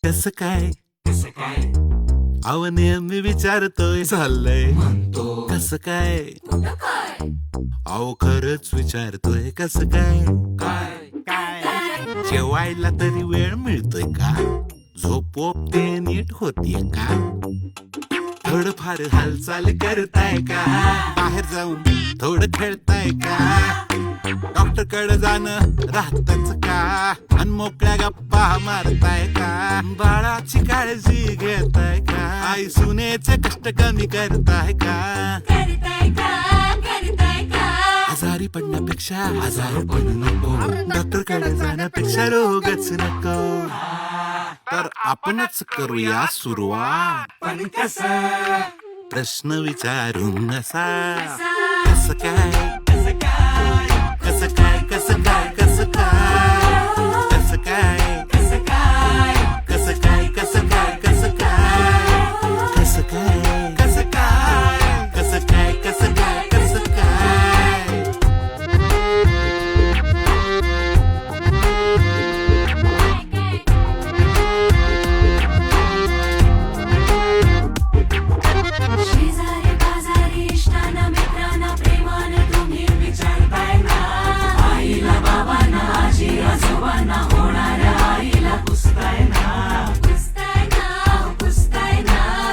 कसं काय अव नेहमी विचारतोय चाललंय कसं काय अहो खरंच विचारतोय कसं काय जेवायला तरी वेळ मिळतोय का झोप ते नीट होतीये का थोडंफार हालचाल करताय का बाहेर जाऊन थोडं खेळताय का डॉक्टर कडे जाणं राहतच का अन मोकळ्या गप्पा मारताय का बाळाची काळजी घेताय का आई सुनेचे कष्ट कमी करताय का आजारी पडण्यापेक्षा आजारी पडू नको डॉक्टर कडे जाण्यापेक्षा रोगच नको तर आपणच करूया सुरुवात पण कसं प्रश्न विचारून असा कसं काय कसं काय कसं काय कसं काय कसं काय कसं काय कसं काय कसं काय कसं काय कसं काय कसं काय कसं काय कसं काय कसं काय शेजारी बाजारी इष्टांना मित्रांना प्रेमाने तुम्ही विचारताय ना आईला बाबांना आजी आजोबांना होणाऱ्या आईला पुसताय ना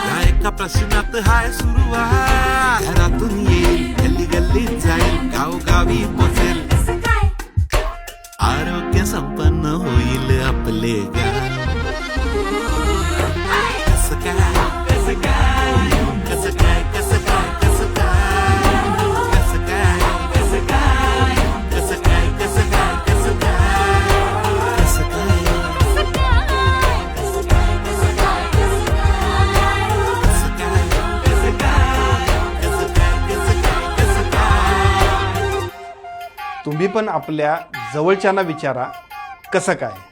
या एका प्रश्नात हाय सुरुवात घरातून येईल गल्ली गल्लीत जाईल गावगावी पोचेल आरोग्य संपन्न होईल आपले गाव कसं काय कसं काय कसं काय कसं काय कसं काय कसं काय कसं काय कसं काय कसं काय कसं काय कसं काय कसं काय कसं काय कसं काय कसं काय कसं काय कसं काय तुम्ही पण आपल्या जवळच्यांना विचारा कसं काय.